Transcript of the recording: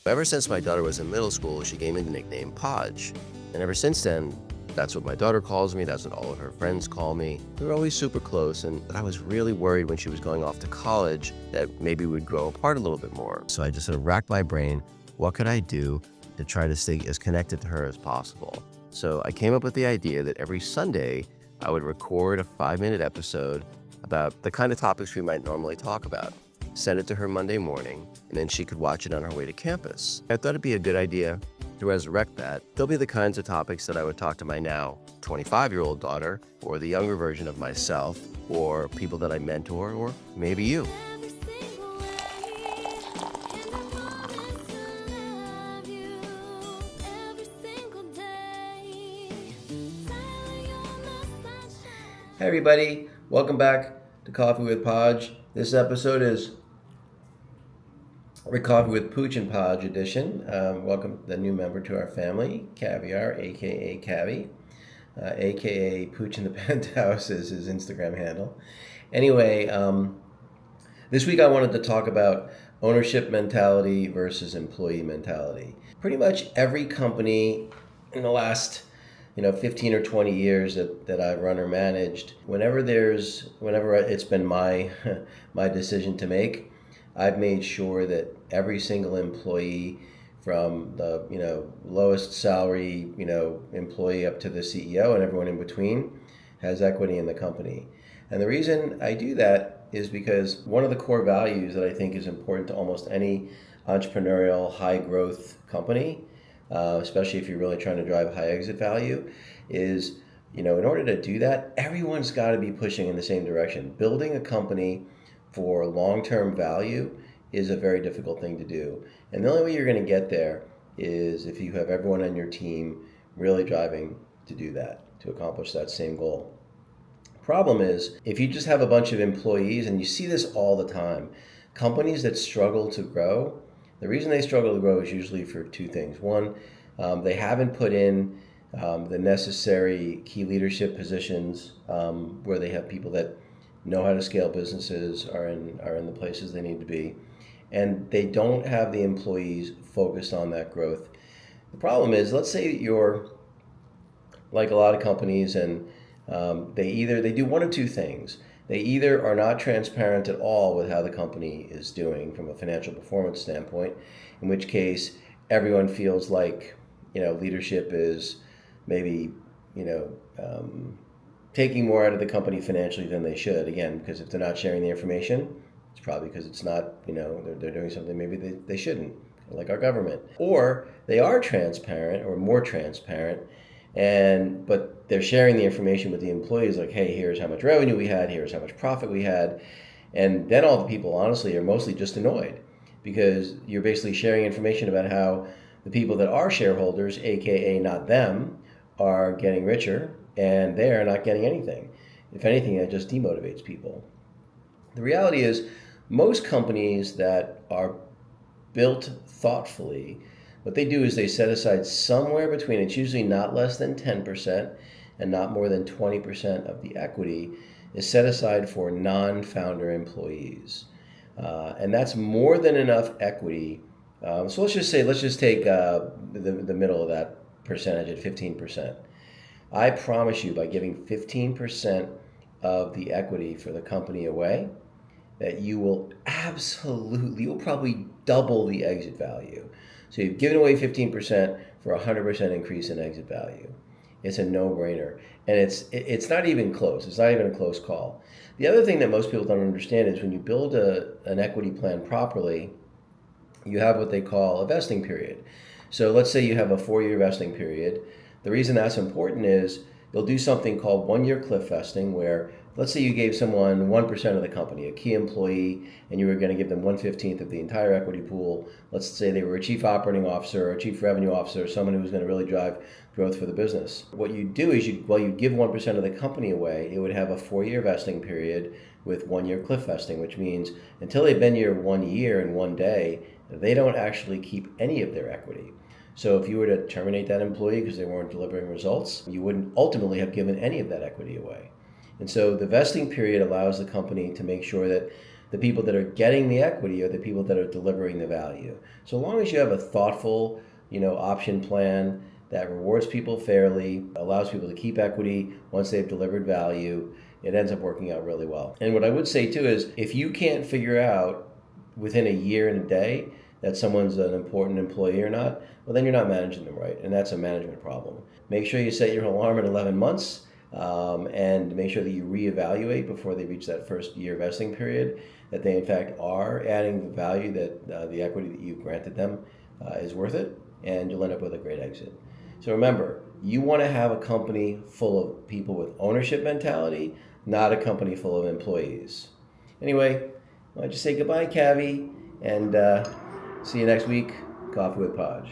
Ever since my daughter was in middle school, she gave me the nickname Podge. And ever since then, that's what my daughter calls me, that's what all of her friends call me. We were always super close, and I was really worried when she was going off to college that maybe we'd grow apart a little bit more. So I just sort of racked my brain, what could I do to try to stay as connected to her as possible? So I came up with the idea that every Sunday, I would record a 5-minute episode about the kind of topics we might normally talk about. Send it to her Monday morning, and then she could watch it on her way to campus. I thought it'd be a good idea to resurrect that. They'll be the kinds of topics that I would talk to my now 25-year-old daughter, or the younger version of myself, or people that I mentor, or maybe you. Hey everybody, welcome back to Coffee with Podge. This episode is Coffee with Pooch and Podge edition. Welcome the new member to our family, Caviar, aka Cavi, aka Pooch in the Penthouse is his Instagram handle. Anyway, this week I wanted to talk about ownership mentality versus employee mentality. Pretty much every company in the last 15 or 20 years that I've run or managed, whenever it's been my my decision to make, I've made sure that every single employee, from the lowest salary employee up to the CEO and everyone in between, has equity in the company. And the reason I do that is because one of the core values that I think is important to almost any entrepreneurial high growth company, especially if you're really trying to drive high exit value, is in order to do that, everyone's got to be pushing in the same direction. Building a company for long-term value is a very difficult thing to do. And the only way you're going to get there is if you have everyone on your team really driving to do that, to accomplish that same goal. Problem is, if you just have a bunch of employees, and you see this all the time, companies that struggle to grow, the reason they struggle to grow is usually for two things. One, they haven't put in the necessary key leadership positions where they have people that know how to scale businesses, are in the places they need to be, and they don't have the employees focused on that growth. The problem is, let's say you're like a lot of companies, and they do one of two things. They either are not transparent at all with how the company is doing from a financial performance standpoint, in which case everyone feels like leadership is maybe taking more out of the company financially than they should. Again, because if they're not sharing the information, it's probably because it's not they're doing something maybe they shouldn't, like our government. Or they are transparent, or more transparent, but they're sharing the information with the employees, like, hey, here's how much revenue we had, here's how much profit we had. And then all the people, honestly, are mostly just annoyed, because you're basically sharing information about how the people that are shareholders, aka not them, are getting richer, and they're not getting anything. If anything, it just demotivates people. The reality is, most companies that are built thoughtfully, what they do is they set aside somewhere between, it's usually not less than 10% and not more than 20% of the equity is set aside for non-founder employees. And that's more than enough equity. So let's just take the middle of that percentage at 15%. I promise you, by giving 15% of the equity for the company away, that you will probably double the exit value. So you've given away 15% for a 100% increase in exit value. It's a no-brainer. And it's not even close. It's not even a close call. The other thing that most people don't understand is when you build an equity plan properly, you have what they call a vesting period. So let's say you have a 4-year vesting period. The reason that's important is you'll do something called 1-year cliff vesting, where let's say you gave someone 1% of the company, a key employee, and you were going to give them 1/15 of the entire equity pool. Let's say they were a chief operating officer or a chief revenue officer, someone who was going to really drive growth for the business. What you do is you give 1% of the company away, it would have a 4-year vesting period with 1-year cliff vesting, which means until they've been here 1 year and 1 day, they don't actually keep any of their equity. So if you were to terminate that employee because they weren't delivering results, you wouldn't ultimately have given any of that equity away. And so the vesting period allows the company to make sure that The people that are getting the equity are the people that are delivering the value. So long as you have a thoughtful, option plan that rewards people fairly, allows people to keep equity once they've delivered value, it ends up working out really well. And what I would say too is, if you can't figure out within a year and a day that someone's an important employee or not, well, then you're not managing them right, and that's a management problem. Make sure you set your alarm at 11 months, and make sure that you reevaluate before they reach that first year vesting period, that they in fact are adding the value that the equity that you granted them is worth it, and you'll end up with a great exit. So remember, you want to have a company full of people with ownership mentality, not a company full of employees. Anyway, I'll just say goodbye, Cavi, and see you next week. Coffee with Podge.